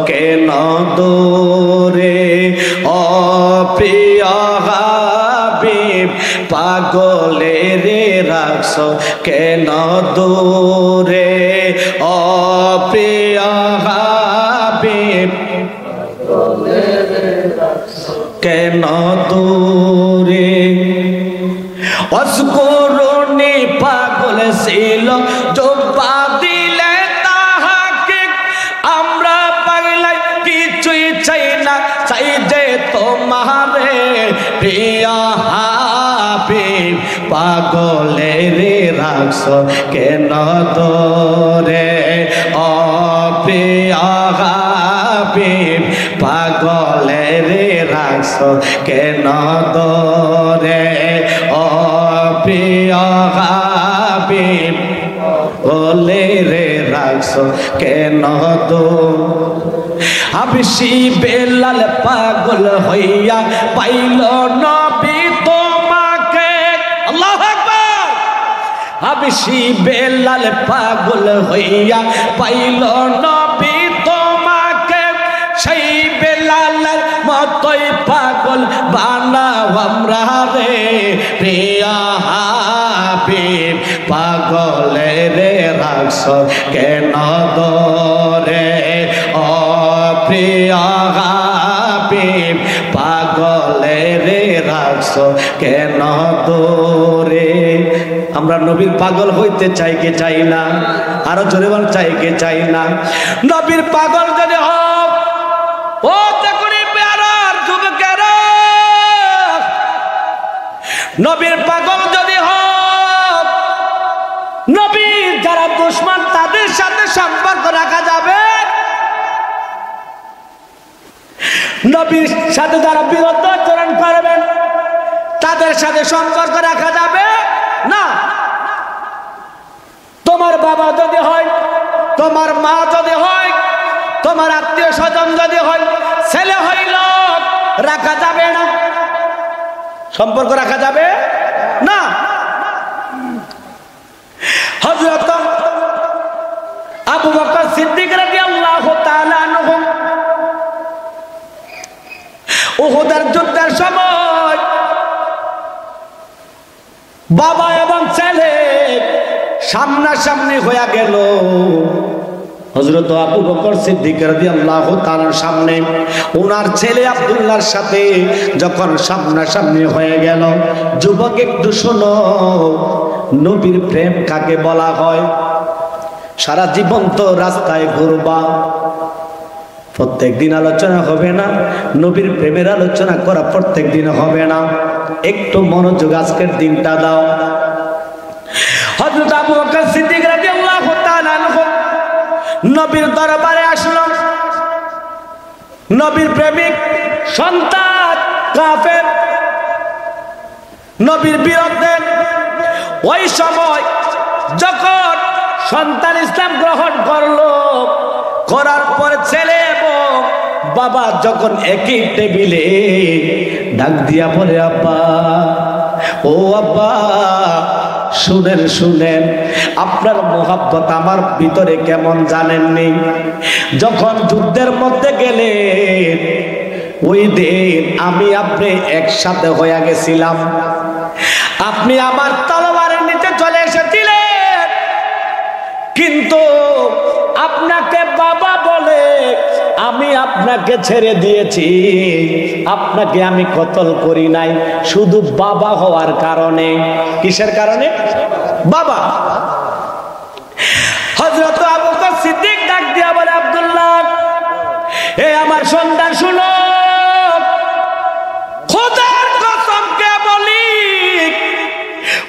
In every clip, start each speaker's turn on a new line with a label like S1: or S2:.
S1: কেন দূরে ও প্রিয় হাবিব পাগলে রে রাখছো কেন দূরে ও প্রিয় হাবিব কেন দূরে অস্করণে পাগল ছিল জোব্বা দিলে তাহাকে আমরা পাগলাই কিছুই চাই না চাই যে তোমারে প্রিয় হাবিব পাগলে রে রাখছো কেন দূরে ও প্রিয় হাবিব পাগলে রে রাখছো কেন দূরে ও প্রিয় হাবিব বলে রে রাখছো কেন হাবশি বেলাল পাগল হইয়া পাইল নবী তোমাকে আল্লাহু আকবার হাবশি বেলাল পাগল হইয়া পাইল নবী তোমাকে সেই বেলালের মতোই পাগল বানাও আমরা রে প্রিয় হাবিব পাগলে রে রাখছো কেন দূরে ও প্রিয় হাবিব পাগলে রে রাখছো কেন দূরে আমরা নবীর পাগল হইতে চাই কি চাই না আরো জোরে বল চাই কি চাই না নবীর পাগল যদি হোক ও দেখুনি প্যারার যুবকেরা নবীর পাগল যদি হোক নবীর যারা দুশমন তাদের সাথে সম্পর্ক রাখা যাবে নবীর সাথে যারা বিরোধ আচরণ করবেন তাদের সাথে সম্পর্ক রাখা যাবে না তোমার বাবা যদি হয় তোমার মা যদি হয় তোমার আত্মীয় স্বজন যদি হয় ছেলে হইল রাখা যাবে না সম্পর্ক রাখা যাবে না হযরত আবু বকর সিদ্দিক রাদিয়াল্লাহু তাআলা আনহু উহুদের যুদ্ধের সময় বাবা এবং ছেলে সামনাসামনি হয়ে গেল হযরত আবু বকর সিদ্দিক রাদিয়াল্লাহু তাআলার সামনে ওনার ছেলে আব্দুল্লাহর সাথে যখন সামনাসামনি হয়ে গেল যুবক একটু শোনো নবীর প্রেম কাকে বলা হয় সারা জীবন তো রাস্তায় ঘুরবা প্রত্যেক দিন আলোচনা হবে না নবীর প্রেমের আলোচনা করা প্রত্যেক দিন হবে না একটু মনোযোগ আজকের দিনটা দাও হযরত আবু বকর সিদ্দিক রাদিয়াল্লাহু তাআলা আনহু নবীর দরবারে আসলো নবীর প্রেমিক সন্তান কাফের নবীর বিরুদ্ধে ওই সময় যখন সন্তান ইসলাম গ্রহণ করলো করার পরে ছেলে এবং বাবা যখন একই টেবিলে ডাক দিয়া বলে আব্বা ও আব্বা শুনেন শুনেন আপনার মোহাব্বত আমার ভিতরে কেমন জানেননি যখন যুদ্ধের মধ্যে গেলেন ওই দিন আমি আপনি একসাথে হয়ে গেছিলাম আপনি আমার তলোয়ারের নিচে চলে এসেছিলেন কিন্তু আপনাকে বাবা বলে আমি আপনাকে ছেড়ে দিয়েছি আপনাকে আমি কতল করি নাই শুধু বাবা হওয়ার কারণে কিসের কারণে বাবা হযরত আবু বকর সিদ্দিক ডাক দিয়া বলে আব্দুল্লাহ এ আমার সন্তান শুনো খোদার কসম কে বলি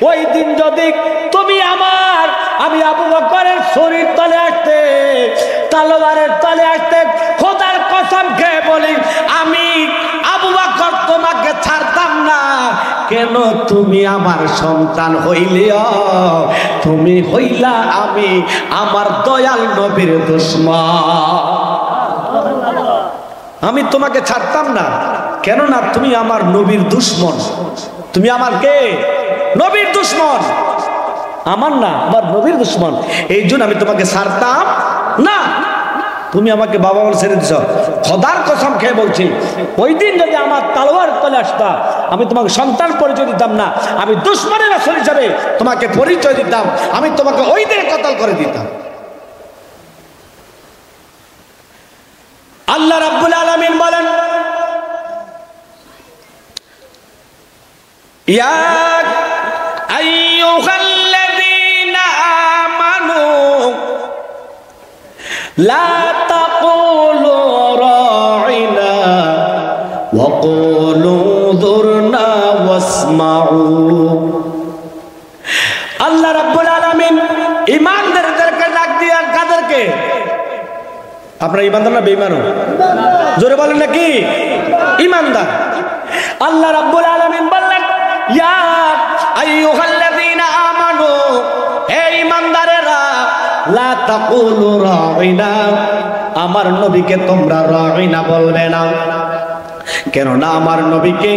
S1: ওই দিন যদি তুমি আমি আবু বকরের শরীর তলে আসতে তলোয়ারের তলে আসতে খোদার কসম খেয়ে বলি আমি আবু বকর তোমাকে ছাড়তাম না কেন তুমি আমার সন্তান হইলেও তুমি হইলা আমি আমার দয়াল নবীর দুশমন আমি তোমাকে ছাড়তাম না কেন না তুমি আমার নবীর দুশমন তুমি আমার কে নবীর দুশমন আমার না আমার নবীর দুশমন এই জন্য আমি তোমাকে ছাড়তাম না তুমি আমাকে বাবা বলে ছেড়ে দিছ। খোদার কসম খেয়ে বলছি, ওই দিন যদি আমার তালোয়ার তলে আসতা, আমি তোমাকে সন্তান পরিচয় দিতাম না, আমি দুশমনের রাসূল হিসাবে তোমাকে পরিচয় দিতাম, আমি তোমাকে ওই দিন কতল করে দিতাম। আল্লাহ রাব্বুল আলামিন বলেন, ইয়া আইয়ুহাল্লাযীনা আমানু লা তাকুলু রাইনা ওয়া কুলু যুরনা ওয়াসমাউ। আল্লাহ রাব্বুল আলামিন ঈমানদারদেরকে ডাক দিয়ে, কাদেরকে? আপনারা ঈমানদার না বেঈমান? জোরে বলেন না কি? ঈমানদার। আল্লাহ রাব্বুল আলামিন বললেন, ইয়া আইয়ুহাল্লাযীনা আমানু, হে ঈমানদারেরা, লা তাকুলু রাইনা, আমার নবীকে তোমরা রাইনা বলবে না। কেন না? আমার নবীকে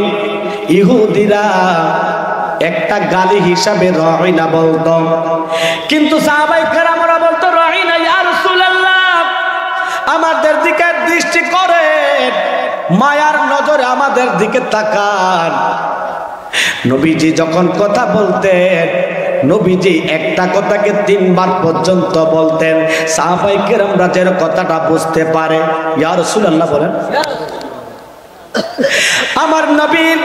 S1: ইহুদিরা একটা গালি হিসাবে রাইনা বলতো, কিন্তু সাহাবায়ে কেরামরা বলতো রাইনা ইয়া রাসূলুল্লাহ, আমাদের দিকে দৃষ্টি করেন, মায়ার নজরে আমাদের দিকে তাকান। নবীজি যখন কথা বলতেন, নবীজি একটা কথাকে 3 বার পর্যন্ত বলতেন, সাহাবায়ে কেরামরা যেন কথাটা বুঝতে পারে। ইয়া রাসূলুল্লাহ বলেন। আমার নবীর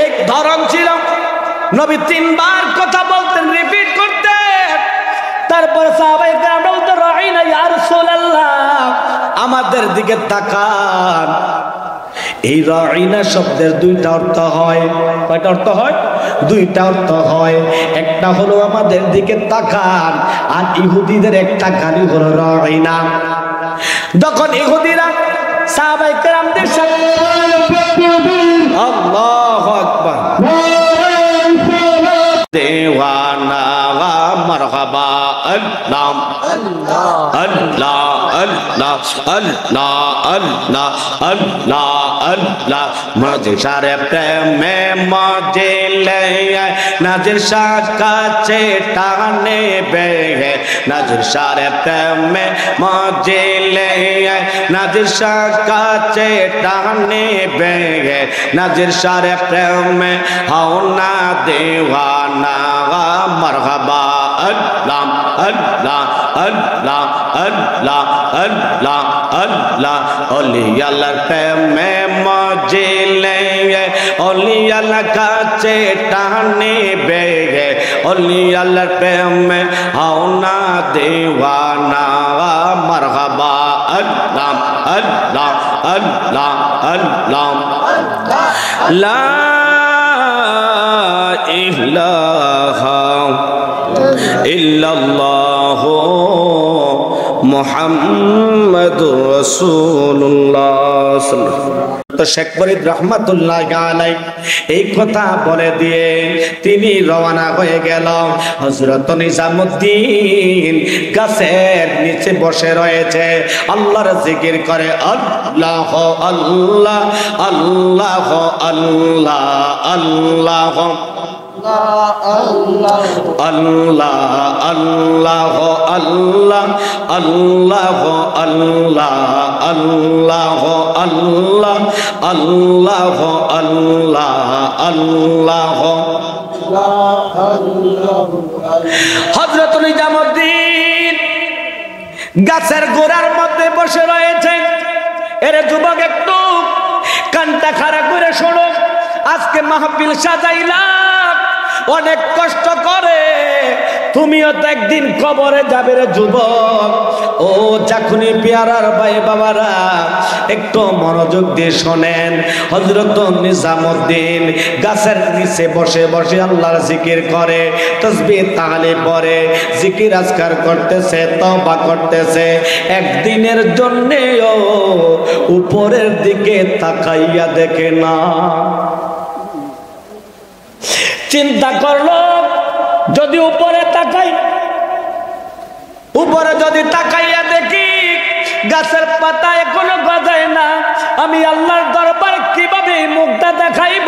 S1: এক ধরন ছিল, নবী 3 বার কথা বলতেন, রিপিট করতেন, তারপর সাহাবায়ে কেরামরা বলতো রাইনা ইয়া রাসূলুল্লাহ, আমাদের দিকে তাকান। এই রাইনা শব্দের 2টা অর্থ হয়। কয়টা অর্থ হয়? 2টা অর্থ হয়। একটা হলো আমাদের দিকে তাকান, আর ইহুদিদের একটা গালি হলো রাইনা। যখন ইহুদিরা সাহাবায়ে কেরামদের সাথে, আল্লাহু আকবার, দেওয়ানা মারহাবা আল্লাহ আল্লাহ আল্লাহ আল্লাহ আল্লাহ আল্লাহ আল্লাহ, মাঝে সারে প্রেমে মজিলে নাজির শাহ কাছে টানে বেহে, নাজির সারে প্রেমে মজিলে নাজির শাহ কাছে টানে বেহে, নাজির সারে প্রেমে হাও না দেওয়ানা মারহাবা আল্লাহ আল্লাহ আল্লাহ আল্লাহ আল্লাহ আল্লাহ, ওলি আল্লাহর প্রেমে মজিলে ওলি আল্লাহ কাছে টানে বেগে, ওলি আল্লাহর প্রেমে হাও না দেওয়ানা মারহাবা আল্লাহ আল্লাহ আল্লাহ আল্লাহ, লা ইলাহা ইল্লাল্লাহু মুহাম্মাদুর রাসূলুল্লাহ। তো শেখ ফরিদ রহমাতুল্লাহ আলাইহি এই কথা বলে দিয়ে তিনি রওনা হয়ে গেল। হযরত নিজামউদ্দিন গাছের নিচে বসে রয়েছে, আল্লাহর জিকির করে, আল্লাহ আল্লাহ আল্লাহ আল্লাহ আল্লাহ আল্লাহ আল্লাহ আল্লাহ আল্লাহ আল্লাহ আল্লাহ আল্লাহ আল্লাহ আল্লাহ আল্লাহ। হযরত নিজামউদ্দিন গাছের গোড়ার মধ্যে বসে রয়েছে। এর যুবক, একটু কানটা খাড়া করে শোনো, আজকে মাহফিল সাজাইলাম অনেক কষ্ট করে, তুমিও তো একদিন কবরে যাবে রে যুবক। ও চাকুনি পেয়ারার ভাই বাবারা, একটু মনোযোগ দিয়ে শোনেন। হযরত নিজামউদ্দিন গাছের নিচে বসে বসে আল্লাহর জিকির করে, তাসবিহ তাহলিল পড়ে, জিকির আজকার করতেছে, তওবা করতেছে। একদিনের জন্যেও উপরের দিকে তাকাইয়া দেখে না। চিন্তা করলো, যদি উপরে তাকাই, উপরে যদি তাকাইয়া দেখি গাছের পাতা এখনো গজায় না, আমি আল্লাহর দরবার কিভাবে মুখটা দেখাইব?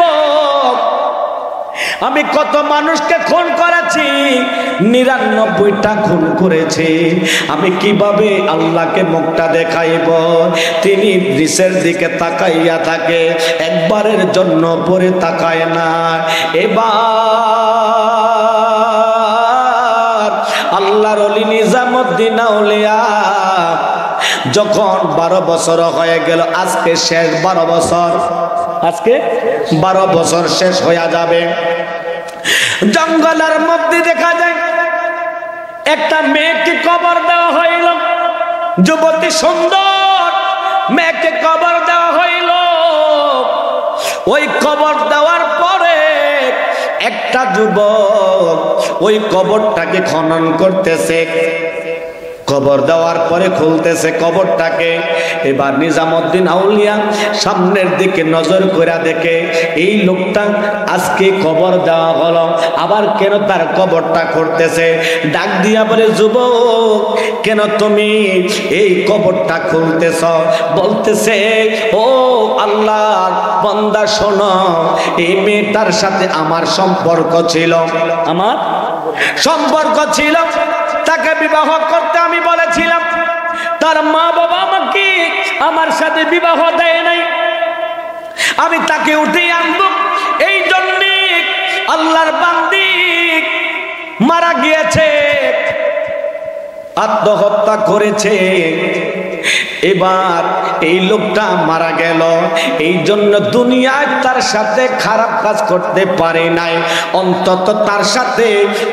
S1: আমি কত মানুষকে খুন করেছি, 99টা খুন করেছি। আমি কিভাবে আল্লাহকে মুখটা দেখাইব? তিনি নিচের দিকে তাকাইয়া থাকে, একবারের জন্য পরে তাকায় না। এবার আল্লাহর ওলি নিজামুদ্দিন আউলিয়া যখন 12 বছর হয়ে গেল, আজকে শেষ 12 বছর, আজকে 12 বছর শেষ হয়ে যাবে। জঙ্গলের মধ্যে দেখা যায় একটা মেয়েকে কবর দেওয়া হইল, যুবতী সুন্দর মেয়েকে কবর দেওয়া হইল। ওই কবর দেওয়ার পরে একটা যুবক ওই কবরটাকে খনন করতেছে, কবর দেওয়ার পরে খুলতেছে কবরটাকে। এবার নিজামুদ্দিন আউলিয়া সামনের দিকে নজর করে দেখে এই লোকটা আজকে কবর দেওয়া হলো, আবার কেন তার কবরটা খুলতেছে। ডাক দিয়া বলে, যুবক কেন তুমি এই কবরটা খুলতেছ? বলতেছে, ও আল্লাহর বান্দা শোনো, এই মেয়েটার সাথে আমার সম্পর্ক ছিল, আমার সম্পর্ক ছিল। তাকে বিবাহ করতে আমি বলেছিলাম, তার মা বাবা আমাকে আমার সাথে বিবাহ দেয় নাই। আমি তাকে উঠে আনবো, এই জন্য আল্লাহর বান্দি মারা গিয়েছে, আত্মহত্যা করেছে। এবার এই লোকটা মারা গেল, এই জন্য দুনিয়ায় তার সাথে খারাপ কাজ করতে পারে নাই, অন্তত তার সাথে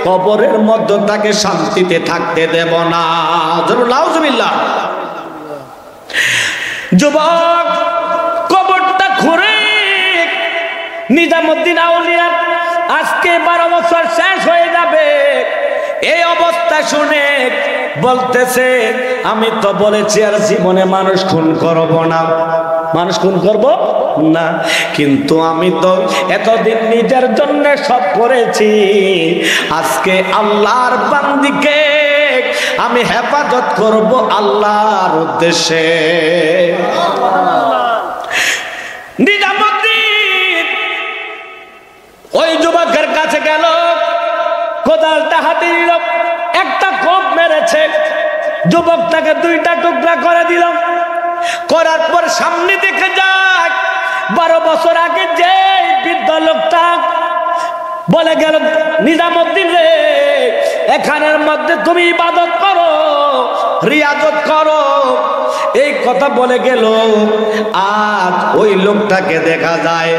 S1: কবরের মধ্যে তাকে শান্তিতে থাকতে দেব না। নাউজুবিল্লাহ। যুবক কবরটা ঘুরে নিজামুদ্দিন আউলিয়া আজকে 12 বছর শেষ হয়ে যাবে। এই অবস্থা শুনে বলতেছে, আমি তো বলেছি আর জীবনে মানুষ খুন করব না, মানুষ খুন করব না, কিন্তু আমি তো এতদিন নিজের জন্য সব করেছি, আজকে আল্লাহর বান্দিকে আমি হেফাজত করব আল্লাহর উদ্দেশ্যে। নিজামুদ্দিন ওই যুবকের কাছে গেল, কোদালটা হাতে নিল, একটা কোপ মেরেছে, যুবকটাকে 2টা টুকরা করে দিল। করার পর সামনে দেখে যায় 12 বছর আগে যে বৃদ্ধ লোকটা বলে গেল, নিজামুদ্দিন রে, এখানের মধ্যে তুমি ইবাদত করো, রিয়াজত করো, এই কথা বলে গেল। আজ ওই লোকটাকে দেখা যায়।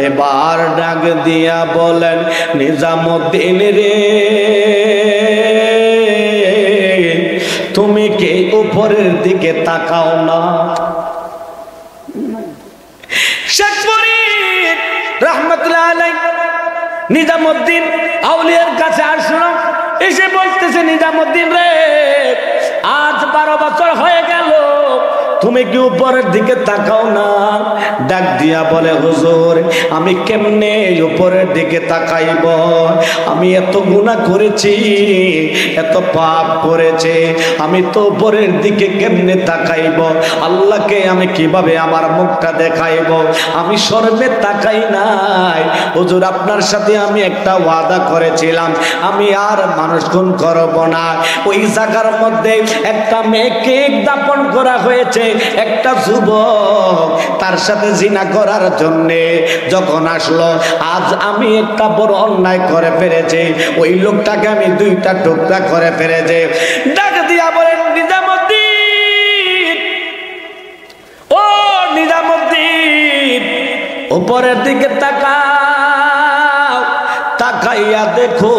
S1: এবার ডাক দিয়া বলেন, নিজামুদ্দিন রে, তুমি কি উপরের দিকে তাকাও না? শেখ ফরিদ রাহমাতুল্লাহ আলাইহি নিজামুদ্দিন আউলিয়ার কাছে আসলো, এসে বলতেছে, নিজামুদ্দিন রে, আজ 12 বছর হয়ে গেল, তুমি কি উপরের দিকে তাকাও না? ডাক দিয়া বলে, হুজুর আমি কেমনে উপরের দিকে তাকাইব? আমি এত গুনাহ করেছি, এত পাপ করেছি, আমি তো উপরের দিকে কেমনে তাকাইব? আল্লাহকে আমি কিভাবে আমার মুখটা দেখাইব? আমি সর্বে তাকাই নাই। হুজুর আপনার সাথে আমি একটা ওয়াদা করেছিলাম, আমি আর মানুষ খুন করব না। ওই জায়গার মধ্যে একটা মেয়েকে দাপন করা হয়েছে, একটা যুবক তার সাথে জিনা করার জন্য যখন আসলো, আজ আমি একটা বড় অন্যায় করে ফেলেছি, ওই লোকটাকে আমি 2টা টুকরা করে ফেলেছি। ডাক দিয়া বলেন, নিজামুদ্দিন, ও নিজামুদ্দিন, উপরের দিকে তাকাও, তাকাইয়া দেখো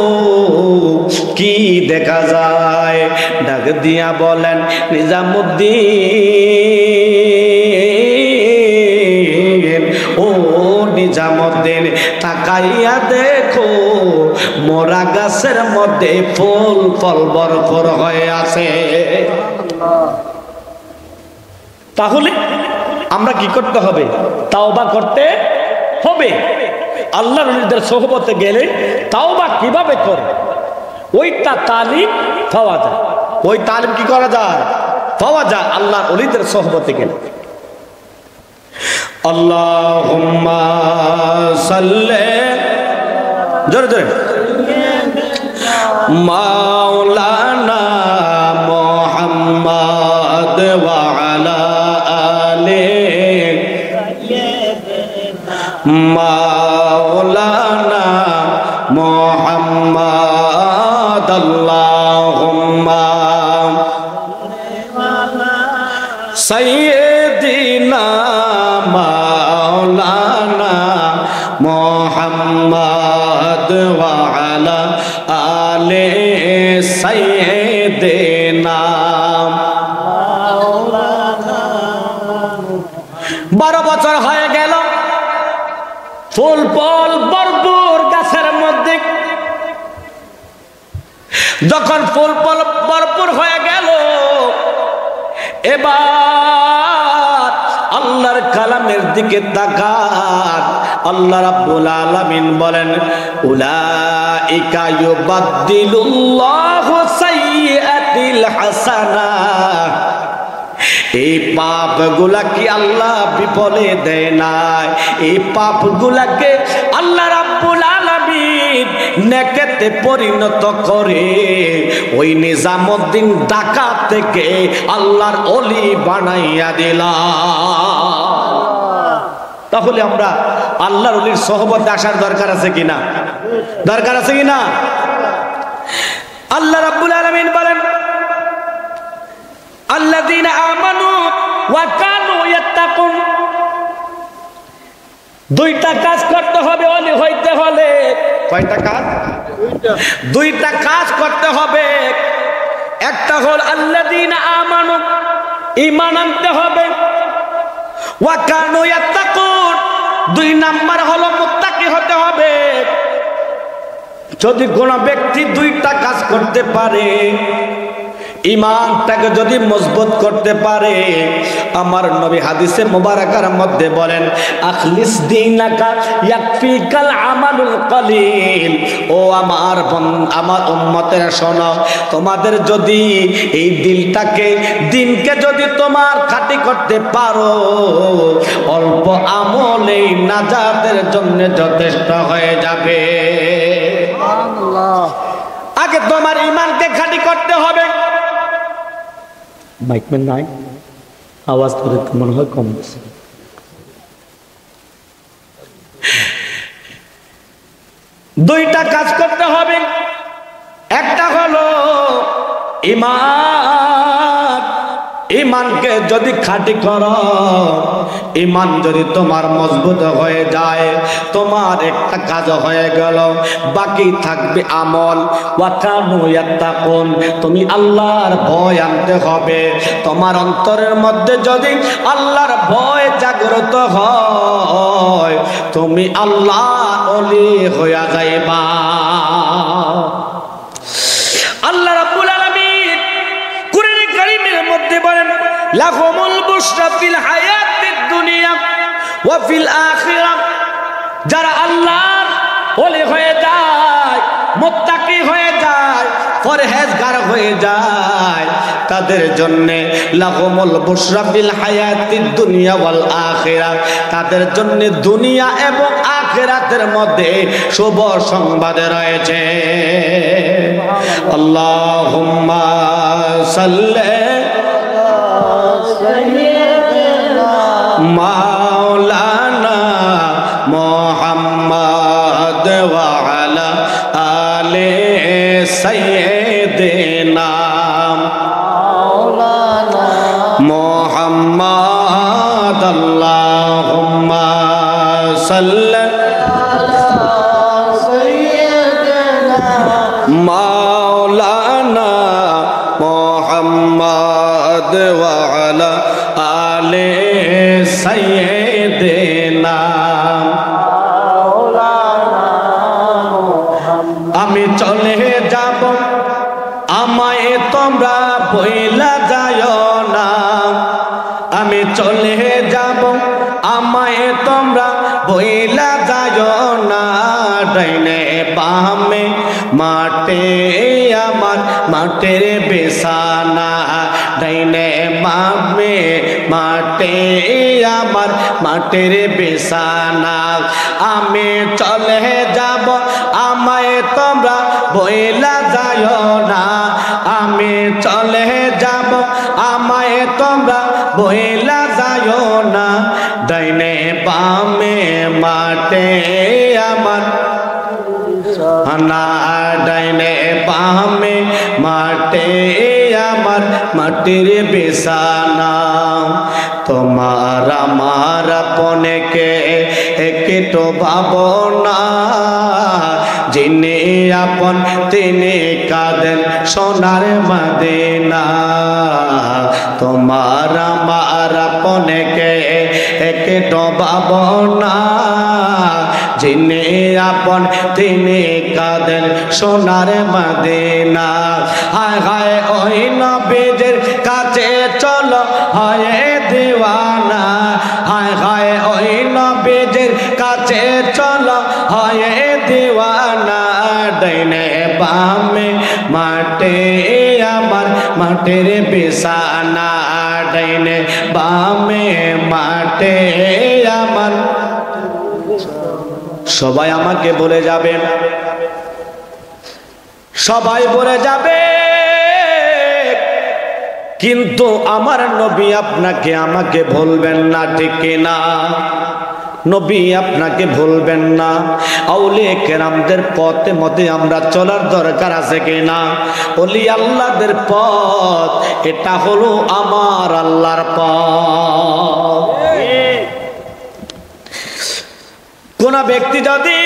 S1: কি দেখা যায়। ডাক দিয়া বলেন, নিজামুদ্দিন, ও নিজামুদ্দিন, তাকাইয়া দেখো মোরা গাছের মধ্যে ফুল ফল ভরপুর হয়ে আছে। তাহলে আমরা কি করতে হবে? তাওবা করতে হবে। আল্লাহর ওলিদের সোহবতে গেলে তাওবা কিভাবে করে ওইটা তালিম পাওয়া যায়। ওই তালিম কি করা যায়? পাওয়া যায় আল্লাহর ওলিদের সোহবতে গেলে। আল্লাহুম্মা সাল্লি জোরে জোরে মাওলানা মুহাম্মদ ওয়া আলা আলি মাওলানা মুহাম্মদ আল্লাহুম্মা সাইয়্যিদিনা মাওলানা মুহাম্মদ ওয়া আলা আলি সাইয়্যিদিনা। 12 বছর হয়ে গেল, ফুল ফল ভরপুর গাছের মধ্যে। যখন ফুল ফল ভরপুর হয়ে গেল, এবার আল্লাহর কালামের দিকে তাকান। আল্লাহ রাব্বুল আলামিন বলেন, উলাইকা ইউবাদদিলুল্লাহু সাইয়্যাতিল হাসানাহ। এই পাপগুলা কি আল্লাহ বিফলে দেয় না? এই পাপগুলাকে আল্লাহ রাব্বুল আলামিন নেকেতে পরিণত করে ওই নিজামউদ্দিন ঢাকা থেকে আল্লাহর ওলি বানাইয়া দিলাম। তাহলে আমরা আল্লাহর ওলির সোহবতে আসার দরকার আছে কিনা? দরকার আছে কিনা? আল্লাহ রাব্বুল আলামিন বলেন, আল্লাযীনা আমানু ওয়া কানু ইয়াত্তাকুন। দুইটা কাজ করতে হবে ওলি হইতে হলে। কয়টা কাজ? দুইটা কাজ করতে হবে। একটা হল আল্লাযীনা আমানু, ঈমান আনতে হবে। ওয়া কানু ইয়াত্তাকুন, 2 নাম্বার হলো মুত্তাকি হতে হবে। যদি কোন ব্যক্তি দুইটা কাজ করতে পারে, ঈমানটাকে যদি মজবুত করতে পারে, আমার নবী হাদিসে মুবারাকার মধ্যে বলেন, আখলিস দীনাকা ইয়াকফিকাল আমালুল কলিল। ও আমার উম্মতেরা শোনো, তোমাদের যদি এই দিনকে যদি তোমার খাঁটি করতে পারো, অল্প আমলেই নাজাতের জন্য যথেষ্ট হয়ে যাবে। আগে তোমার ঈমানকে খাঁটি করতে হবে। মাইক में নাই আওয়াজ করে তো মনে হয় কম আছে। দুইটা কাজ করতে হবে। একটা হলো ঈমান। ঈমানকে যদি খাঁটি করো, ঈমান যদি তোমার মজবুত হয়ে যায়, তোমার একটা কাজ হয়ে গেল, বাকি থাকবে আমল। ওয়া কানু ইয়াত্তাকুন, তুমি আল্লাহর ভয় আনতে হবে। তোমার অন্তরের মধ্যে যদি আল্লাহর ভয় জাগ্রত হয়, তুমি আল্লাহর ওলি হয়ে যাইবা। আল্লাহ রাব্বুল আলামিন কুরআনে কারীমের মধ্যে বলেন, লাহুমুল বুশরা ফিল হায়াতিদ দুনিয়া ওয়া ফিল আখিরাহ। যারা আল্লাহর ওলি হয়ে যায়, মুত্তাকি হয়ে যায়, পরহেজগার হয়ে যায়, তাদের জন্য লাহুমুল বুশরা ফিল হায়াতিদ দুনিয়া ওয়াল আখিরাহ। তাদের জন্য দুনিয়া এবং আখিরাতের মধ্যে শুভ সংবাদ রয়েছে। আল্লাহুম্মা সাল্লি মাওলানা মুহাম্মদ ওয়া আলা আলি সাইয়্যিদিনা মাওলানা মুহাম্মদ। আল্লাহুম্মা সাল্লি আলা সাইয়্যিদিনা মাওলানা মুহাম্মদ ওয়া আলা আলি সাইয়্যিদিনা। আমি চলে যাব, আমায় তোমরা ভুইলা যাও না। আমি চলে যাব, আমায় তোমরা ভুইলা যাও না। ডাইনে বামে মাঠে আমার মাঠের বিছানা। ডাইনে বামে মাঠে আমার মাঠের বিছানা। আমি চলে যাব, আমায় তোমরা বইলা যাও না, আমি চলে যাব, আমায় তোমরা বইলা যাও না। ডাইনে বামে মাঠে আমার না, ডাইনে বামে মাঠে আমার মাটির বিছানা। তোমার আমার আপনকে একটু ভাবনা, যিনি আপন তিনি কাঁদেন সোনার মদিনা। তোমার আমার আপনকে একটু ভাবনা, যিনি আপন তিনি কাঁদেন সোনার মদিনা। হায় হায় ওই নবীদের কাছে চলো হয় দিওয়ানা, হায় হায় ওই নবীদের কাছে চলো হয় দিওয়ানা। ডাইনে বামে মাঠে আমার মাটির বিছানা, ডাইনে বামে মাঠে আমার। সবাই আমাকে বলে যাবেন, সবাই বলে যাবে, কিন্তু আমার নবী আপনাকে আমাকে ভুলবেন না, ঠিক কিনা? নবী আপনাকে ভুলবেন না। আউলিয়া কেরামদের পথে মতে আমরা চলার দরকার আছে কিনা? ওলি আল্লাহদের পথ, এটা হলো আমার আল্লাহর পথ। কোন ব্যক্তি যদি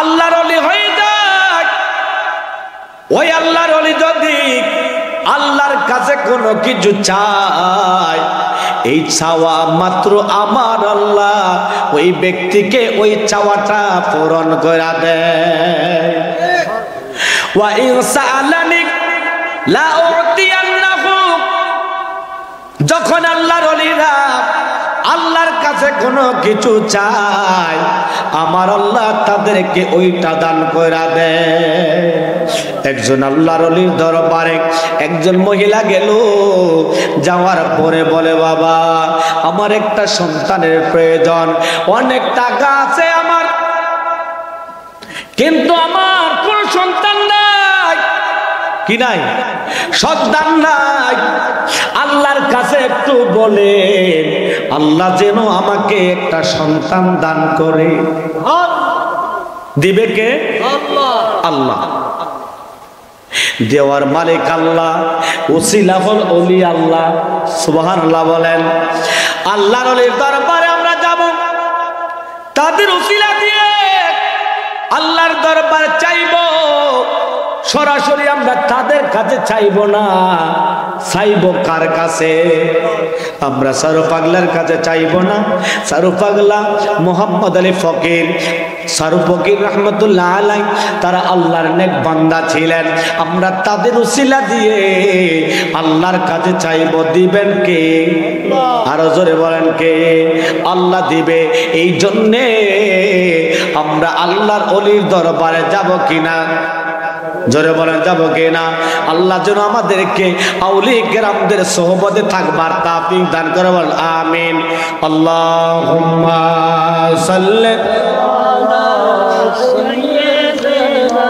S1: আল্লাহর ওলি হয়ে যায়, ওই আল্লাহর ওলি যদি আল্লাহর কাছে কোনো কিছু চায়, এই চাওয়া মাত্র আমার আল্লাহ ওই ব্যক্তিকে ওই চাওয়াটা পূরণ করে দেয়। ওয়া ইন সাআলানি লা উতিয়ান্নাহু, যখন আল্লাহর ওলিরা আল্লাহর কাছে কোনো কিছু চায়, আমার আল্লাহ তাদেরকে ওইটা দান করে দেয়। একজন আল্লাহর ওলির দরবারে একজন মহিলা গেল, যাওয়ার পরে বলে, বাবা আমার একটা সন্তানের প্রয়োজন, অনেক টাকা আছে আমার, কিন্তু আমার কোন সন্তান নাই। কি নাই? সন্তান নাই। আল্লাহর কাছে একটু বলেন, আল্লাহ যেন আমাকে একটা সন্তান দান করে। দিবে কে? আল্লাহ। দেওয়ার মালিক আল্লাহ, ওসিলা হল ওলি আল্লাহ। সুবহানাল্লাহ বলেন। আল্লাহর ওলির দরবারে আমরা যাব, তাদের ওসিলা দিয়ে আল্লাহর দরবারে চাইব। সরাসরি আমরা তাদের কাছে চাইব না, চাইব কার কাছে? আমরা সারু পাগলার কাছে চাইব না। সারু পাগলা মোহাম্মদ আলী ফকির, সারু ফকির রহমতুল্লাহ আলাইহি, তারা আল্লাহর নেক বান্দা ছিলেন। আমরা তাদের উসিলা দিয়ে আল্লাহর কাছে চাইব। দিবেন কে? আরো জোরে বলেন কে? আল্লাহ দিবে। এই জন্যে আমরা আল্লাহর ওলির দরবারে যাব কিনা? জোরে বলেন যাব কিনা? আল্লাহ যেন আমাদেরকে আউলিয়া কেরামদের সোহবতে থাকবার তৌফিক দান করে। বল আমিন। আল্লাহুম্মা সাল্লি আলা সাইয়্যিদিনা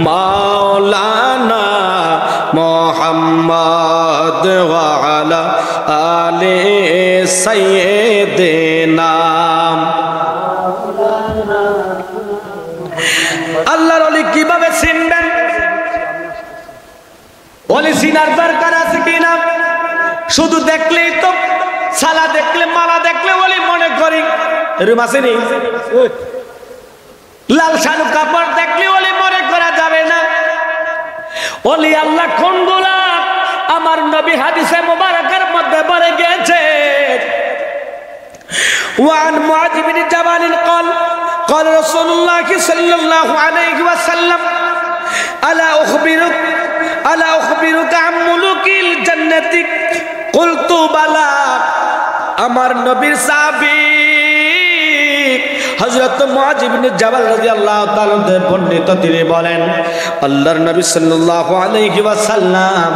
S1: মাওলানা মুহাম্মদ ওয়া আলা আলি সাইয়্যিদিনা। আল্লাহর ওলি কিভাবে চিনবেন? ওলি চিনার দরকার আছে কিনা? শুধু দেখলেই তো, সালা দেখলে মালা দেখলে ওলি মনে করি, এরকম আছে নি? লাল শালু কাপড় দেখলে ওলি মনে করা যাবে না। ওলি আল্লাহ কোনগুলা? আমার নবী হাদিসে মুবারাকার মধ্যে বলে গেছে, ওয়ান মুআয বিন জাবাল قال قال رسول الله صلى الله عليه وسلم ألا أخبرك عن ملوك الجنة قلت بلى। আমার নবীর সাহাবী হযরত মুআয ইবনে জাবাল রাদিয়াল্লাহু তাআলা বর্ণিত, তিনি বলেন আল্লাহর নবী সাল্লাল্লাহু আলাইহি ওয়াসাল্লাম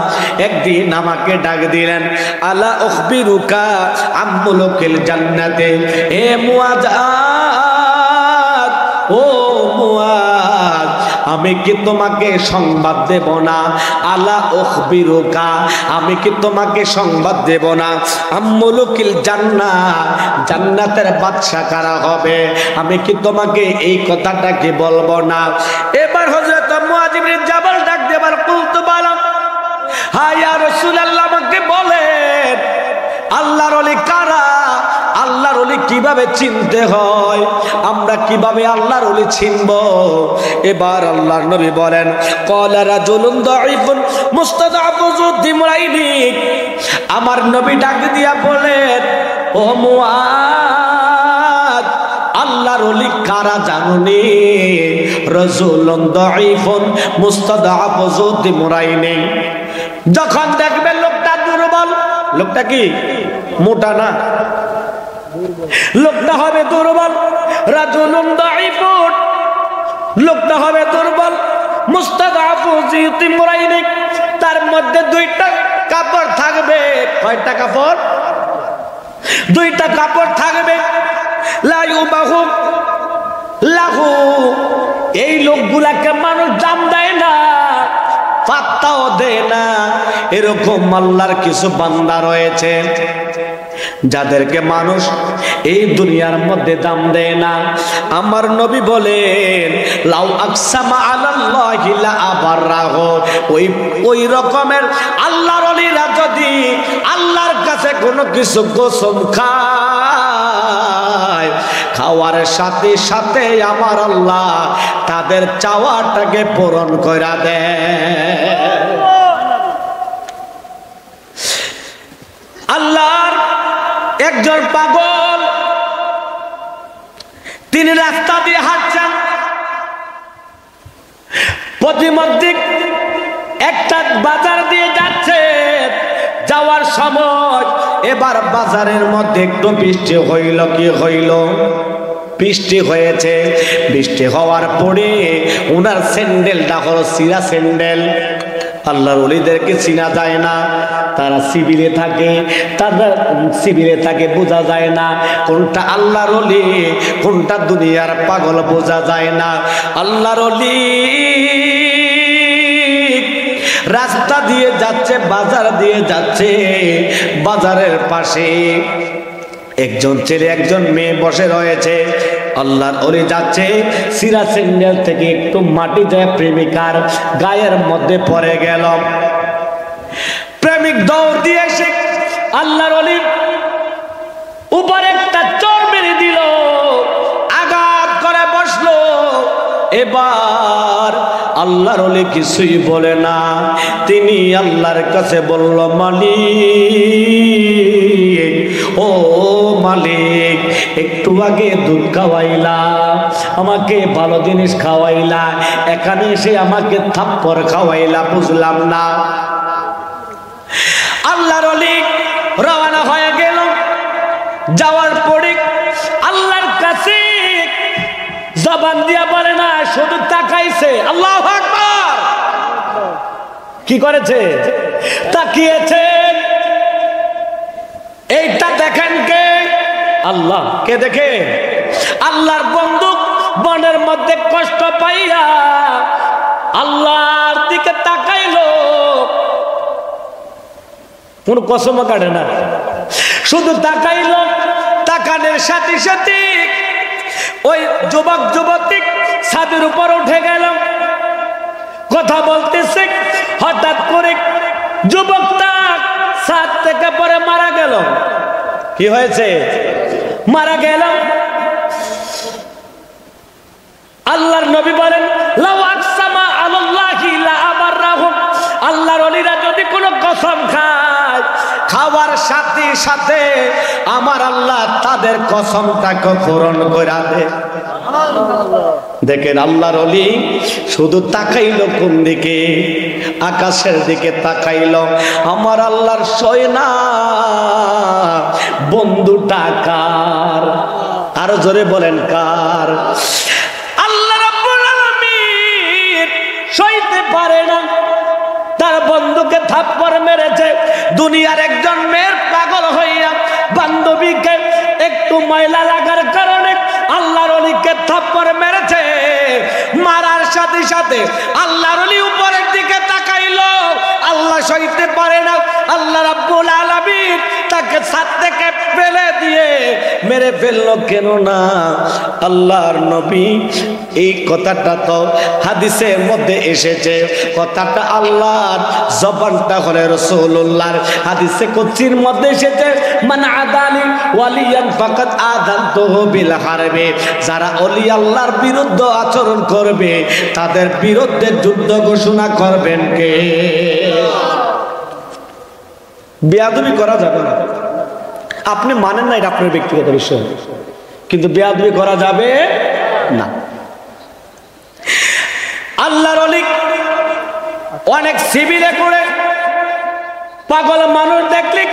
S1: একদিন আমাকে ডাক দিলেন, আলা উখবিরুকা আম মুলুকিল জান্নাতে, হে মুআয ও মুআজ, আমি কি তোমাকে সংবাদ দেব না? আলা উখবিরুকা, আমি কি তোমাকে সংবাদ দেব না? আম্মুলুকিল জান্নাহ, জান্নাতের বাদশা কারা হবে? আমি কি তোমাকে এই কথাটা কি বলবো না? এবার হযরত মুআজ ইবনে জাবাল ডাক দিয়ে এবার বলতে বলেন, হ্যাঁ ইয়া রাসূলুল্লাহ, আমাকে বলেন আল্লাহর ওলি কারা? আল্লাহর ওলি কিভাবে চিনতে হয়? আমরা কিভাবে আল্লাহর ওলি চিনব? এবার আল্লাহর নবী বলেন, ক্বালা রাজুলুন দাঈফুন মুস্তাদআফু যু দিমরাইনি। আমার নবী ডাক দিয়া বলেন, ও মুআজ, আল্লাহর ওলি কারা জানোনি? রাজুলুন দাঈফুন মুস্তাদআফু যু দিমরাইনি। যখন দেখবে লোকটা দুর্বল, লোকটা কি মোটা না, লোকটা হবে দুর্বল, রাজুলুন দাঈফুন, লোকটা হবে দুর্বল, মুস্তাদআফু যু দিমরাইনি, তার মধ্যে দুইটা কাপড় থাকবে। কয়টা কাপড়? দুইটা কাপড় থাকবে। লা ইউবাহু লাহু, এই লোকগুলাকে মানুষ দাম দেয় না, পাত্তাও দেয় না। এরকম আল্লাহর কিছু বান্দা রয়েছে যাদেরকে মানুষ এই দুনিয়ার মধ্যে দাম দেয় না। আমার নবী বলেন, লাউ আকসামা আলাল্লাহি লা আবাররাহু, ওই রকমের আল্লাহর ওলিরা যদি আল্লাহর কাছে কোনো কিছু কসম খায়, খাওয়ার সাথে সাথে আমার আল্লাহ তাদের চাওয়াটাকে পূরণ করে দেয়। আল্লাহর একজন পাগল, তিনি রাস্তা দিয়ে হাঁটছেন, প্রতিমধ্যে একটা বাজার দিয়ে যাচ্ছে। যাওয়ার সময় এবার বাজারের মধ্যে একটু বৃষ্টি হইল। কি হইল? বৃষ্টি হয়েছে। বৃষ্টি হওয়ার পরে ওনার স্যান্ডেলটা হলো চিরা স্যান্ডেল। আল্লাহর ওলিদেরকে চিনা যায় না, তারা শিবিরে থাকে, তারা শিবিরে থাকে, বোঝা যায় না কোনটা আল্লাহর ওলি কোনটা দুনিয়ার পাগল, বোঝা যায় না। আল্লাহর ওলি রাস্তা দিয়ে যাচ্ছে, বাজার দিয়ে যাচ্ছে, বাজারের পাশে একজন ছেলে একজন মেয়ে বসে রয়েছে। আল্লাহর ওলি যাচ্ছে, সিরা স্যান্ডেল থেকে একটু মাটি যায় প্রেমিকার গায়ের মধ্যে পড়ে গেল। প্রেমিক দৌড় দিয়ে এসে আল্লাহর ওলির উপরে একটা চড় মেরে দিল, আঘাত করে বসলো। এবার আল্লাহর ওলি কিছুই বলে না, তিনি আল্লাহর কাছে বলল, মালিক, ও মালিক, একটু আগে দুধ খাওয়াইলা, আমাকে ভালো জিনিস খাওয়াইলা, এখানে এসে আমাকে থাপ্পড় খাওয়াইলা, বুঝলাম না। আল্লাহর ওলি রওনা হয়ে গেল। যাওয়ার পরে আল্লাহর কাছে জবান দিয়া বলে না, শুধু তাকাইছে। আল্লাহু আকবার! কি করেছে? তাকিয়েছে। এইটা দেখেন কে? আল্লাহ। কে দেখে? আল্লাহর বন্ধু বনের মধ্যে কষ্ট পাইয়া আল্লাহর দিকে তাকাইলো। কোন কসমও কাটে না, শুধু তাকাইলো। তাকানোর সাথে সাথে ওই যুবক যুবতী ছাদের উপর উঠে গেল, কথা বলতেছে। হঠাৎ করে যুবকটা ছাদ থেকে পরে মারা গেল। কি হয়েছে? মারা গেল। আল্লাহর নবী বলেন, লাউ আকসামা আলাল্লাহি লা আবাররাহু, আল্লাহর ওলিরা যদি কোনো কসম খায়, খাওয়ার সাথে সাথে আমার আল্লাহ তাদের কসমটাকে পূরণ করে দেয়। দেখেন আল্লাহর ওলি শুধু তাকাইলো কোন দিকে? আকাশের দিকে তাকাইলো। আমার আল্লাহর সয়না বন্ধুটা কার? আরো জোরে বলেন, কার? আল্লাহ রাব্বুল আলামিন সইতে পারে না, তার বন্ধুকে থাপ্পড় মেরেছে। দুনিয়ার একজন মেয়ের পাগল হইয়া বান্ধবীকে একটু ময়লা লাগার কারণে আল্লাহর ওলিকে থাপ্পড় মেরেছে। মারার সাথে সাথে আল্লাহর ওলি উপরের দিকে তাকাইলো, আল্লাহ সইতে পারে না। আল্লাহ রাব্বুল আলামিন তাকে ছাদ থেকে ফেলে দিয়ে মেরে ফেললো। কেন না আল্লাহর নবী, এই কথাটা তো হাদিসের মধ্যে এসেছে, কথাটা আল্লাহর জবানটা হলে রাসূলুল্লাহর হাদিসে কুদসির মধ্যে এসেছে, মান আদালি ওয়ালিয়ান ফাকাত আযানতুহু বিল হারবি। যারা ওলি আল্লাহর বিরুদ্ধে আচরণ করবে তাদের বিরুদ্ধে যুদ্ধ ঘোষণা করবেন কে? বেয়াদবি করা যাবে না। আপনি মানেন না, এটা আপনার ব্যক্তিগত বিষয়, কিন্তু বেয়াদবি করা যাবে না। আল্লাহর ওলি অনেক সিভিলে করে পাগল মানুষ দেখলে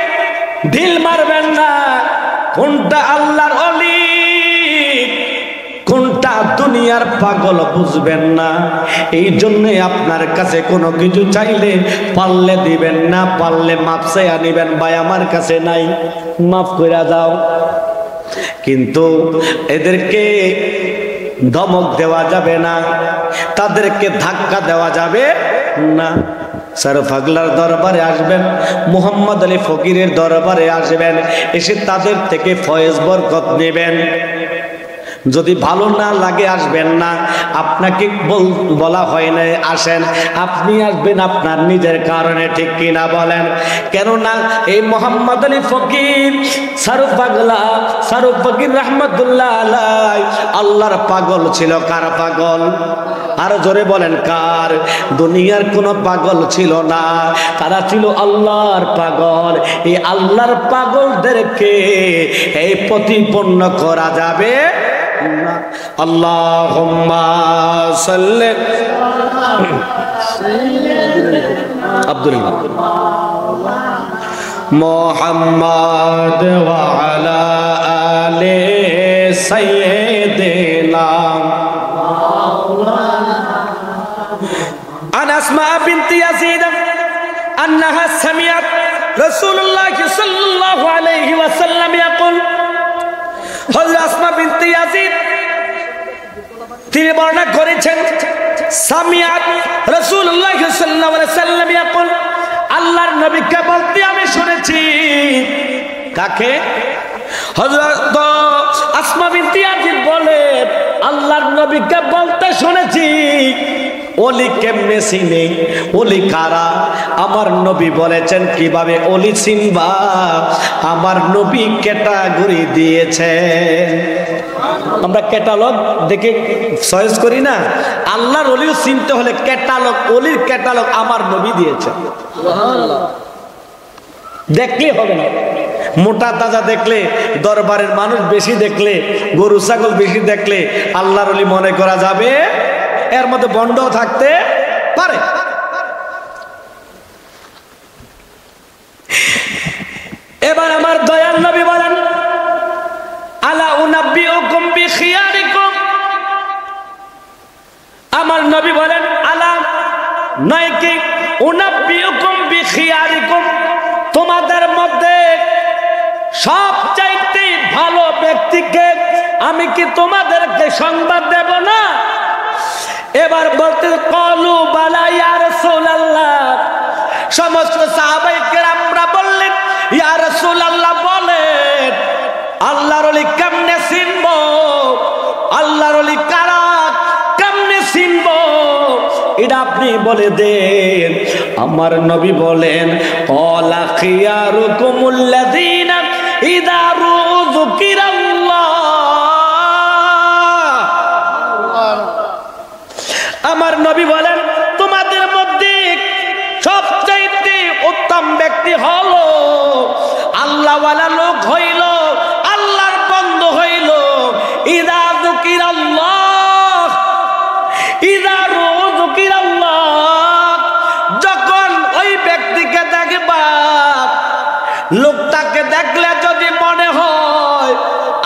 S1: ঢিল মারবেন না। কোনটা আল্লাহর ওলি কোনটা দুনিয়ার পাগল বুঝবেন না। এই জন্য আপনার কাছে কোনো কিছু চাইলে পারলে দিবেন না, পারলে মাপ চাইয়া নিবেন, ভাই আমার কাছে নাই, মাফ কইরা দাও। কিন্তু এদেরকে ধমক দেওয়া যাবে না, তাদেরকে ধাক্কা দেওয়া যাবে না। স্যার পাগলার দরবারে আসবেন, মুহাম্মদ আলী ফকিরের দরবারে আসবেন, এসে তাদের থেকে ফয়েজ বরকত নেবেন। যদি ভালো না লাগে আসবেন না, আপনাকে বলা হয় না আসেন, আপনি আসবেন আপনার নিজের কারণে, ঠিক কিনা বলেন? কেননা এই মুহাম্মদ আলী ফকির সারু পাগলা, সারু ফকির রাহমাতুল্লাহ আলাই আল্লাহর পাগল ছিল। কার পাগল? আর জোরে বলেন কার? দুনিয়ার কোনো পাগল ছিল না, তারা ছিল আল্লাহর পাগল। এই আল্লাহর পাগলদেরকে এই প্রতিপন্ন করা যাবে না। আল্লাহুম্মা সাল্লি আব্দুল্লাহ মুহাম্মদ ওয়া আলা আলি সাইয়্যিদিনা عن أسماء بنت يزيد أنها سمعت رسول الله صلى الله عليه وسلم يقول হযরত আসমা বিনতে ইয়াজিদ তিনি বর্ণনা করেছেন, সামিআত রাসূলুল্লাহ সাল্লাল্লাহু আলাইহি ওয়াসাল্লাম ইয়াকুল, আল্লাহর নবীকে বলতে আমি শুনেছি। কাকে? হযরত আসমা বিনতে ইয়াজিদ বলে আল্লাহর নবীকে বলতে শুনেছি। ওলি কেমনে চিনে? ওলি কারা? আমার নবী বলেছেন কিভাবে ওলি চিনবা, আমার নবী ক্যাটাগরি দিয়েছে। আমরা ক্যাটালগ দেখে চয়েস করি না, আল্লাহর ওলিও চিনতে হলে ক্যাটালগ, ওলির ক্যাটালগ আমার নবী দিয়েছে। দেখলে হবে না, মোটা তাজা দেখলে, দরবারের মানুষ বেশি দেখলে, গরু ছাগল বেশি দেখলে আল্লাহর ওলি মনে করা যাবে, এর মধ্যে বন্ড থাকতে পারে। এবার আমার দয়াল নবী বলেন, আলা উনাব্বিউকুম বিখিয়ারিকুম। আমার নবী বলেন আলা নয় কি উনাব্বিউকুম বিখিয়ারিকুম, তোমাদের মধ্যে সবচাইতে ভালো ব্যক্তিকে আমি কি তোমাদেরকে সংবাদ দেব না? এবার বলতে কলু বালা ইয়া রাসূলুল্লাহ, সমস্ত সাহাবায়ে কেরামরা বললেন ইয়া রাসূলুল্লাহ বলেন আল্লাহর ওলি কেমনে চিনবো, আল্লাহর ওলি কারা কেমনে চিনবো, এটা আপনি বলে দেন। আমার নবী বলেন ক্বালা খিয়ারুকুমুল্লাযীনা ইযা যুকিরাল্লাহ। আমার নবী বলেন তোমাদের মধ্যে সবচাইতে উত্তম ব্যক্তি হলো আল্লাহওয়ালা লোক হইল, আল্লাহর বন্ধু হইল ইযা যুকিরাল্লাহ, ইযা যুকিরাল্লাহ, যখন ওই ব্যক্তিকে দেখবা, লোকটাকে দেখলে যদি মনে হয়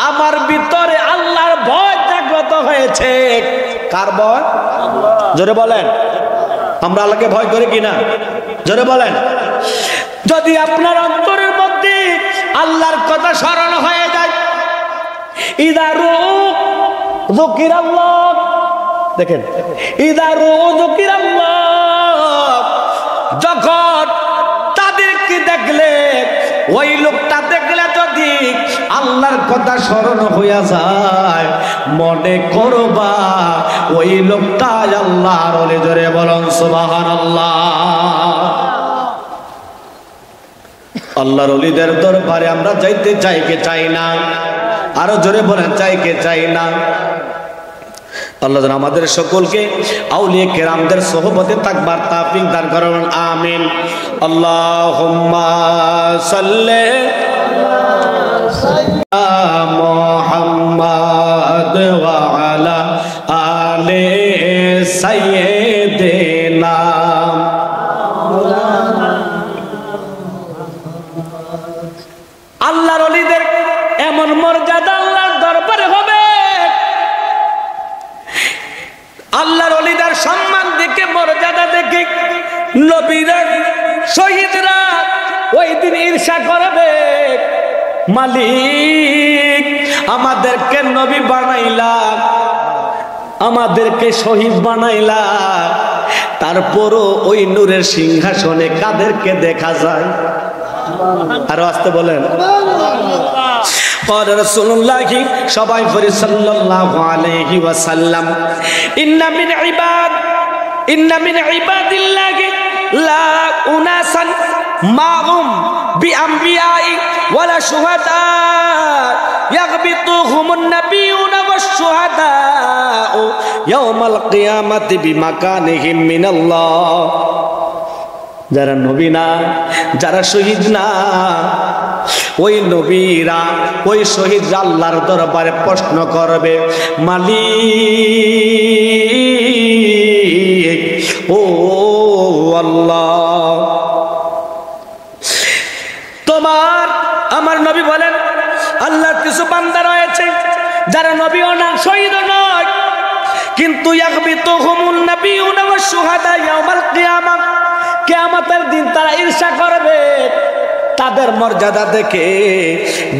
S1: আমার ভিতরে আল্লাহর ভয় জাগ্রত হয়েছে। কার ভয়? জোরে বলেন। আমরা আল্লাহকে ভয় করি কিনা? জোরে বলেন। যদি আপনার অন্তরের মধ্যে আল্লাহর কথা স্মরণ হয়ে যায়, ইদা যুকিরাল্লাহ, দেখেন ইযা যুকিরাল্লাহ, যখন তাদেরকে দেখলে, ওই লোকটা দেখলে যদি আল্লাহর কথা স্মরণ হইয়া যায়, মনে করবা ওই লোকটা আল্লাহর ওলি। জোরে বলুন সুবহানাল্লাহ। আল্লাহর ওলিদের দরবারে আমরা যাইতে চাই কে চাই না? আরো জোরে বলেন, চাই কে চাই না? আল্লাহ যেন আমাদের সকলকে আউলিয়া কেরামদের সোহবতে থাকবার তৌফিক দান করুন, আমিন। আল্লাহুম্মা সাল্লি আলা মুহাম্মাদ ওয়া আলা আলি সাইয়্যিদিনা। আল্লাহর ওলিদের এমন মর্যাদা আল্লাহর দরবারে হবে, আল্লাহর ওলিদের সম্মান দেখে, মর্যাদা দেখে নবীরা, শহীদরা ওই দিন ঈর্ষা করবে, মালিক আমাদেরকে নবী বানাইলা, আমাদেরকে শহীদ বানাইলা, তারপরও ওই নূরের সিংহাসনে কাদেরকে দেখা যায়? আরো আসতে বলেন রাসূলুল্লাহ, সবাই পড়ি সাল্লাল্লাহু আলাইহি ওয়াসাল্লাম। ইন্না মিন ইবাদিল্লাহি লা উনাসান মাহুম বিআমবিয়াই ওয়ালা শুহাদা ইয়াগবিতুহুমুন নাবিয়ুনা ওয়াশ-শুহাদা ইয়াওমাল কিয়ামাতি বিমাকানিহিম মিনাল্লাহ। যারা নবী না, যারা শহীদ না, ওই নবীরা, ওই শহীদরা আল্লাহর দরবারে প্রশ্ন করবে, মালিক ও আল্লাহ, তোমার আমার নবী বলেন, আল্লাহর কিছু বান্দা রয়েছে যারা নবীও না, শহীদও নয়, কিন্তু ইয়াগবিতুহুমুন নাবিয়ুনা ওয়াশ-শুহাদা ইয়াওমাল কিয়ামাহ, কিয়ামতের দিন তারা ঈর্ষা করবে তাদের মর্যাদা দেখে,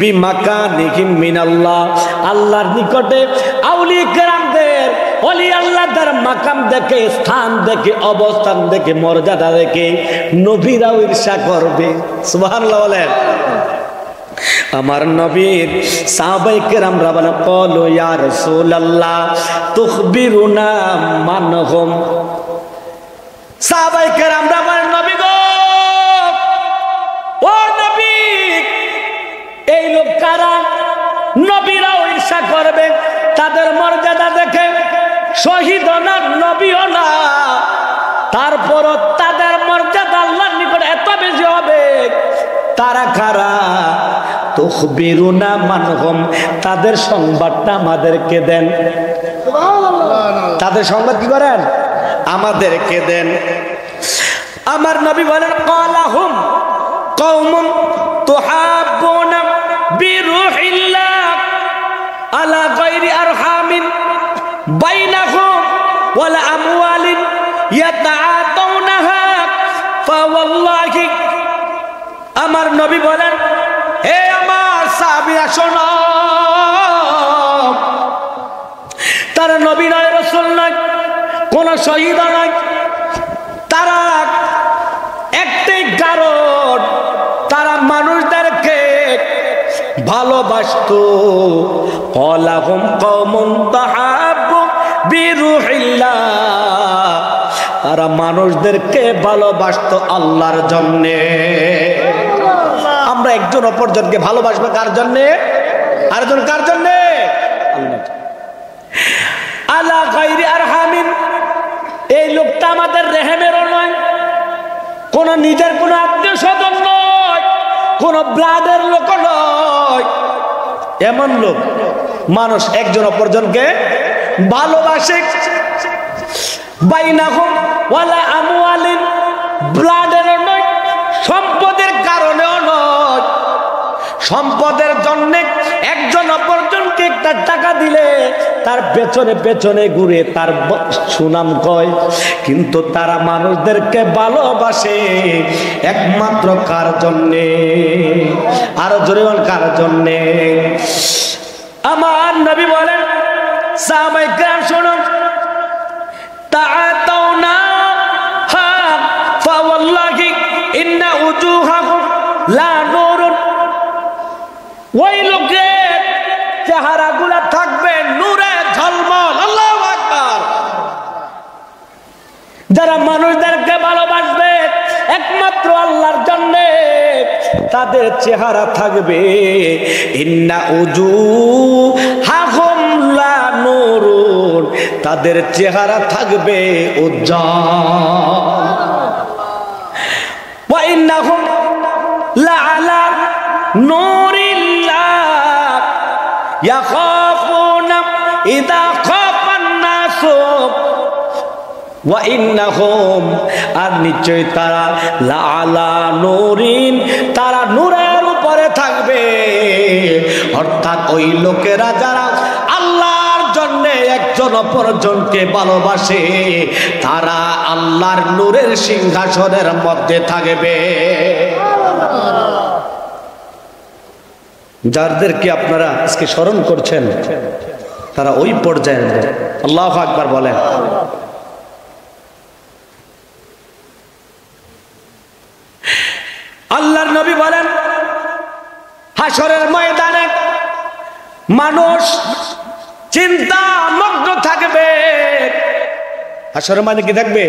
S1: বিমাকানিহিম মিনাল্লাহ, আল্লাহর নিকটে আউলিয়া কেরামদের, ওলি আল্লাহদের মাকাম দেখে, স্থান দেখে, অবস্থান দেখে, মর্যাদা দেখে নবীরাও ঈর্ষা করবে। সুবহানাল্লাহ বলেন। আমার নবীর সাহাবায়ে কেরামরা বলে, ক্বালু ইয়া রাসূলুল্লাহ তুখবিরুনা মানহুম। সাহাবায়ে কেরামরা বলেন, নবী গো, ও নবী, এই লোক কারা? নবীরাও ঈর্ষা করবে তাদের মর্যাদা দেখে, শহীদও না, নবীও না, তারপরও তাদের মর্যাদা আল্লাহর নিকট এত বেশি হবে। তারা কারা? তুখবিরুনা মানহুম, তাদের সংবাদটা আমাদেরকে দেন। তাদের সংবাদ কি করেন? আমাদেরকে দেন। আমার নবী বলেন, ক্বালাহুম কওমুন তুহাব্বুনা বিরুহিল্লাহ আলা গায়রি আরহামিন বাইনাহুম ওয়ালা আমওয়ালিন ইয়াতাআতাউনাহা ফাওয়াল্লাহি। আমার নবী বলেন, হে আমার সাহাবীরা শোনো, তারা নবী নয়, রাসূল নয়, কোন শহীদ নয়, তারা একটাই কারণ, তারা মানুষদেরকে ভালোবাসতো। ক্বালাহুম কওমুন তাহাব্বু বিরুহিল্লাহ, তারা মানুষদেরকে ভালোবাসতো আল্লাহর জন্যে। আমরা একজন অপরজনকে ভালোবাসবো কার জন্যে? আরেকজন কার জন্যে? আল্লাহ। আলা গায়রি আরহামিন, এই লোকটা আমাদের রেহেমেরও নয়, কোন নিজের কোন আত্মীয় স্বজন নয়, কোন ব্লাডের লোক নয়, এমন লোক মানুষ একজন অপরজনকে ভালোবাসে। বাইনাহুম ওয়ালা আমওয়ালিন, ব্লাডেরও নয়, সম্পদের কারণেও নয়, সম্পদের জন্য একজন অপরজনকে একটা টাকা দিলে তার পেছনে পেছনে ঘুরে তার সুনাম কয়, কিন্তু তারা মানুষদেরকে ভালোবাসে একমাত্র কার জন্যে? আরো জোরে বল, কার জন্যে? আমার নবী বলেন, সাহাবায়ে কেরাম শুনুন, তাআতাউনা হা ফাওয়াল্লাহি ইন্না উজুহাকুম লা নূরুন, ওই লোকের চেহারাগুলো থাকবে নূরে ঝলমল। আল্লাহু আকবার। যারা মানুষদেরকে ভালোবাসবে একমাত্র আল্লাহর জন্য, তাদের চেহারা থাকবে ইন্না উজুহাকুম লা নূরুন, তাদের চেহারা থাকবে উজ্জ্বল। ওয়া ইন্নাহুম লাআলা নূরিল্লাহ ইয়াখাফুনা ইযা খাফান নাসু ওয়া ইন্নাহুম, আর নিশ্চয় তারা লাআলা নূরিন, তারা নূরের উপরে থাকবে। অর্থাৎ ওই লোকেরা যারা আল্লাহর জন্য একজন অপরজনকে ভালোবাসে, তারা আল্লাহর নূরের সিংহাসনের মধ্যে থাকবে। যাদেরকে আপনারা আজকে স্মরণ করছেন, তারা ওই পর্যায়ে। আল্লাহু আকবার বলেন। আল্লাহর নবী বলেন, হাসরের ময়দানে মানুষ চিন্তা মগ্ন থাকবে। হাসরের ময়দানে কি থাকবে?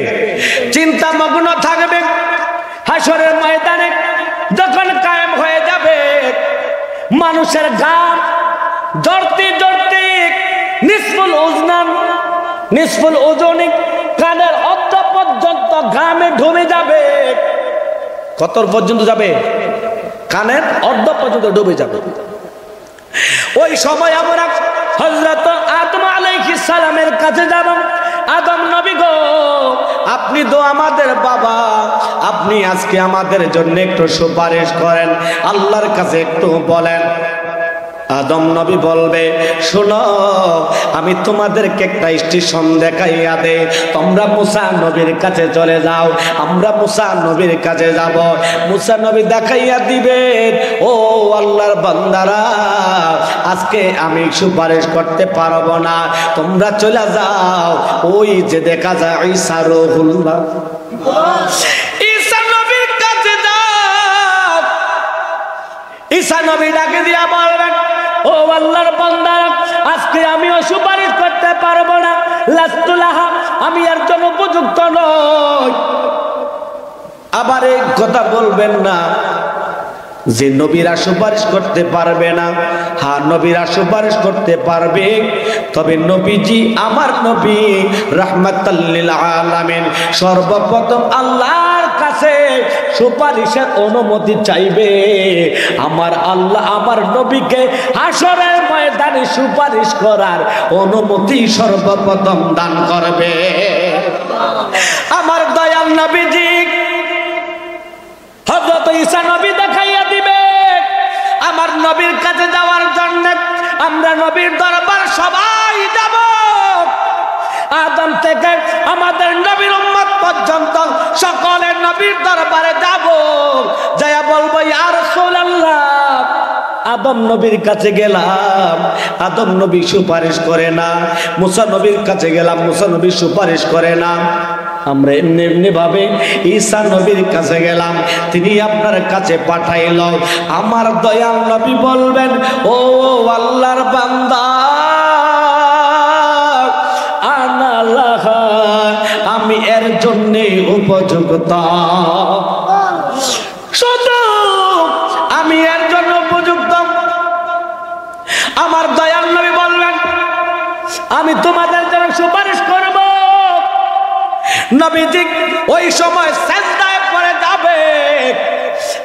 S1: চিন্তা মগ্ন থাকবে। হাসরের ময়দানে যখন কায়েম হয়ে যাবে, মানুষের ঘাম জড়তে জড়তে নিসফুল উজনান, নিসফুল ওজনি, কানের অর্ধ পর্যন্ত ঘামে ডুবে যাবে। কত পর্যন্ত যাবে? কানের অর্ধ পর্যন্ত ডুবে যাবে। ওই সময় আমরা হযরত আদম আলাইহিস সালামের কাছে যাব। আদম নবী গো, আপনি তো আমাদের বাবা, আপনি আজকে আমাদের জন্য একটু সুপারিশ করেন, আল্লাহর কাছে একটু বলেন। আদম নবী বলবে, শোনো, আমি তোমাদেরকে একটা স্টেশন দেখাইয়া দে, তোমরা মুসা নবীর কাছে চলে যাও। আমরা মুসা নবীর কাছে যাব। মুসা নবী দেখাইয়া দিবেন, ও আল্লাহর বান্দারা, আজকে আমি সুপারিশ করতে পারবো না, তোমরা চলে যাও। ওই যে দেখা যায় ঈসা রূহুল্লাহ, ঈসা নবীর কাছে যাও। ঈসা নবী ডাকে দিয়া বলবেন, ও আল্লাহর বান্দা, আজকে আমিও সুপারিশ করতে পারবো না, লাস্তুলাহা, আমি এর জন্য উপযুক্ত নই। আবার এই কথা বলবেন না যে নবীরা সুপারিশ করতে পারবে না। হ্যাঁ, নবীরা সুপারিশ করতে পারবে, তবে নবীজি আমার নবী রাহমাতাল লিল আলামিন সর্বপ্রথম আল্লাহর কাছে সুপারিশের অনুমতি চাইবে। আমার আল্লাহ আমার নবীকে হাসরের ময়দানে সুপারিশ করার অনুমতি সর্বপ্রথম দান করবে। আমার দয়াল নবীজি হযরত ঈসা নবী দেখাইয়া দিবে আমার নবীর কাছে যাওয়ার জন্য। আমরা নবীর দরবার সবাই যাব, আদম থেকে আমাদের নবীর উম্মত পর্যন্ত সকলের নবীর দরবারে যাব। যায়া বলবো, ইয়া রাসূলুল্লাহ, আদম নবীর কাছে গেলাম, আদম নবী সুপারিশ করে না। মুসা নবীর কাছে গেলাম, মুসা নবী সুপারিশ করে না। আমরা এমনি এমনি ভাবে ঈসা নবীর কাছে গেলাম, তিনি আপনার কাছে পাঠাইল। আমার দয়াল নবী বলবেন, ও আল্লাহর বান্দা, আনালাহা, আমি এর জন্য উপযুক্ত, শুধু আমি এর জন্য উপযুক্ত। আমার দয়াল নবী বলবেন, আমি তোমাদের জন্য সুপারিশ করব। নবীজি ওই সময় সিজদায় পড়ে যাবে,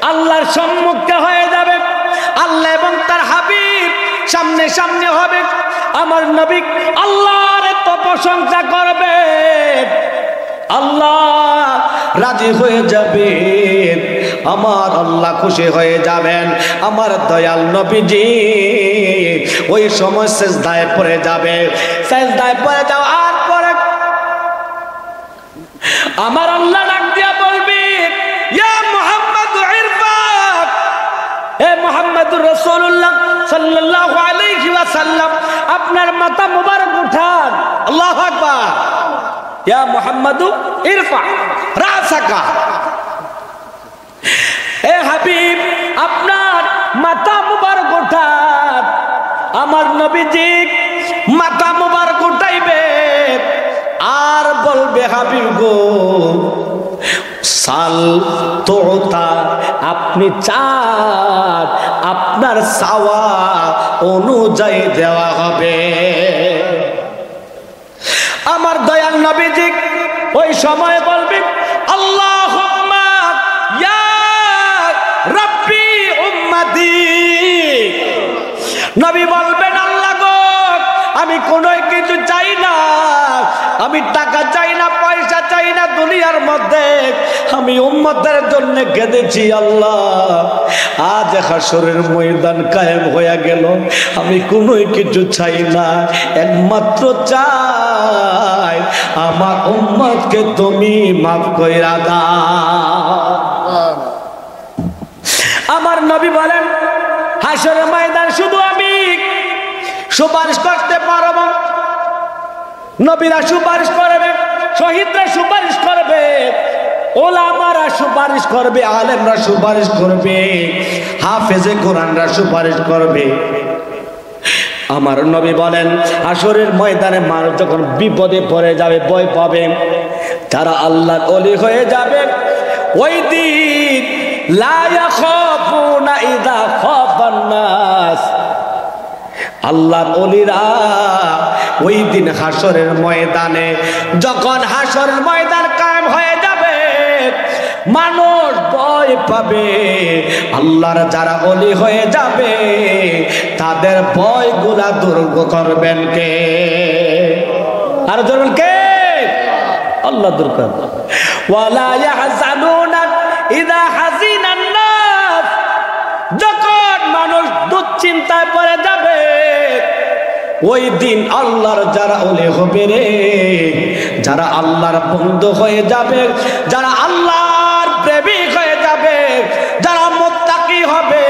S1: আল্লাহর সম্মুখে হয়ে যাবে, আল্লাহ এবং তার হাবিব সামনে সামনে হবে। আমার নবী আল্লাহর এত প্রশংসা করবে, আল্লাহ রাজি হয়ে যাবে, আমার আল্লাহ খুশি হয়ে যাবেন। আমার দয়াল নবীজি ওই সময় সিজদায় পড়ে যাবে। সিজদায় পড়ে যাওয়ার পরে আমার আল্লাহ ডাক দিয়া বলবি, ইয়া মুহাম্মদ ইরফাক, হে মুহাম্মদুর রাসূলুল্লাহ, সাল্লাল্লাহু আলাইহি ওয়াসাল্লাম আপনার মাথা মুবারক উঠান। আল্লাহু আকবার। ইয়া মুহাম্মাদু ইরফা রাসাকা। এ হাবিব আপনার মাথা মুবারক উঠান। আমার নবীজি মাথা মুবারক উঠাইবে আর বলবে হাবিব গো সাল তোতা, আপনি চান আপনার চাওয়া অনুযায়ী দেওয়া হবে। আমার দয়াল নবীজি ওই সময় বলবে আল্লাহুম্মা ইয়া রাব্বি উম্মতি। নবী বলবেন আল্লাহ গো আমি কোনো কিছু চাই না, আমি টাকা চাই না, পয়সা চাই না দুনিয়ার মধ্যে, আমি উম্মতের জন্য কেঁদেছি আল্লাহ। আজ হাসরের ময়দান কায়েম হয়ে গেল, আমি কোনো কিছু চাই না, একমাত্র চাই আমার উম্মতকে তুমি মাফ কইরা দাও। আমার নবী বলেন হাসরের ময়দান শুধু আমি সুপারিশ করতে পারব। নবীরা সুপারিশ করবে, শহীদরা সুপারিশ করবে, ওলামারা সুপারিশ করবে, আলেমরা সুপারিশ করবে, হাফেজে কোরআনরা সুপারিশ করবে। আমার নবী বলেন হাসরের ময়দানে মানুষ যখন বিপদে পড়ে যাবে, ভয় পাবে, যারা আল্লাহর ওলি হয়ে যাবে ওই দিন লা ইয়াখাফুনা ইযা খাফান নাস। আল্লাহর ওলিরা ওই দিন হাসরের ময়দানে, যখন হাসরের ময়দান কায়েম হয়ে যাবে, মানুষ ভয় পাবে। আল্লাহর যারা ওলি হয়ে যাবে তাদের ভয়গুলা দূর করবেন কে? আর ধরবেন কে? আল্লাহ দূর করবেন। ওয়ালা ইয়াহজানুনা ইযা হাজিনান নাস। যখন মানুষ দুশ্চিন্তায় পড়ে যাবে ওই দিন আল্লাহর যারা ওলি হবে রে, যারা আল্লাহর বন্ধু হয়ে যাবে, যারা আল্লাহর প্রেমিক হয়ে যাবে, যারা মুত্তাকি হবে,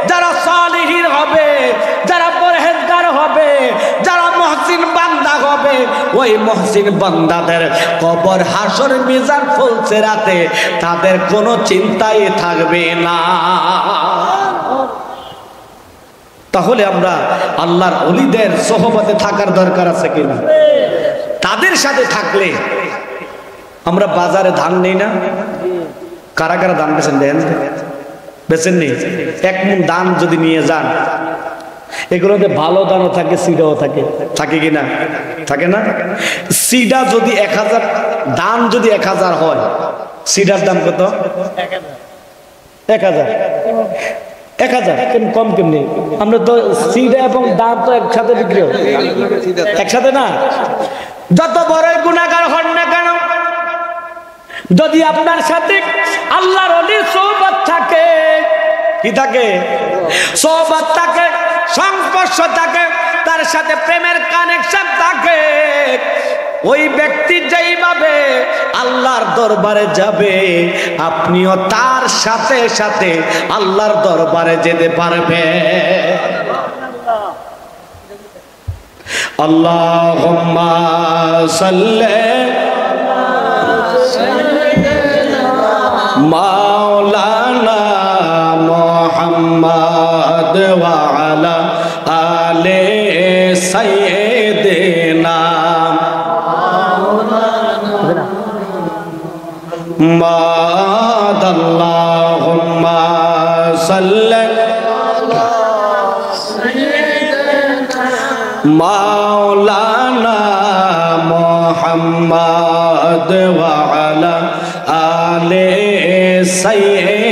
S1: যারা সালিহিন হবে, যারা পরহেজগার হবে, যারা মুহসিন বান্দা হবে, ওই মুহসিন বান্দাদের কবর হাসর মিজান ফুলসিরাতে তাদের কোনো চিন্তাই থাকবে না। তাহলে আমরা আল্লাহর ওলিদের সোহবতে থাকার দরকার আছে কিনা? তাদের সাথে থাকলে আমরা বাজারে ধান নেই না? কারা কারা ধান বেছেন? দেন বেছেন নেই? এক মন ধান যদি নিয়ে যান, এগুলোতে ভালো ধানও থাকে, সিডাও থাকে, থাকে কিনা? থাকে না? সিডা যদি 1000, ধান যদি 1000 হয়, সিডার দাম কত? 1000। 1000 কম কেমনি? আমরা তো সিডা এবং দাম তো একসাথে বিক্রি হয়, একসাথে না। যত বড়ই গুনাহগার হন না কেন, যদি আপনার সাথে আল্লাহর ওলির সোহবত থাকে, কি থাকে? সোহবত থাকে, সংস্পর্শ থাকে, তার সাথে প্রেমের কানেকশন থাকে, ওই ব্যক্তি যেইভাবে আল্লাহর দরবারে যাবে আপনিও তার সাথে সাথে আল্লাহর দরবারে যেতে পারবে। আল্লাহুম্মা সাল্লি মাওলানা মুহাম্মদ ওয়া আলা আলে সাইয়্যিদিনা আল্লাহুম্মা সাল্লি মাওলানা মুহাম্মদ ওয়া আলা আলে সাইয়্যিদিনা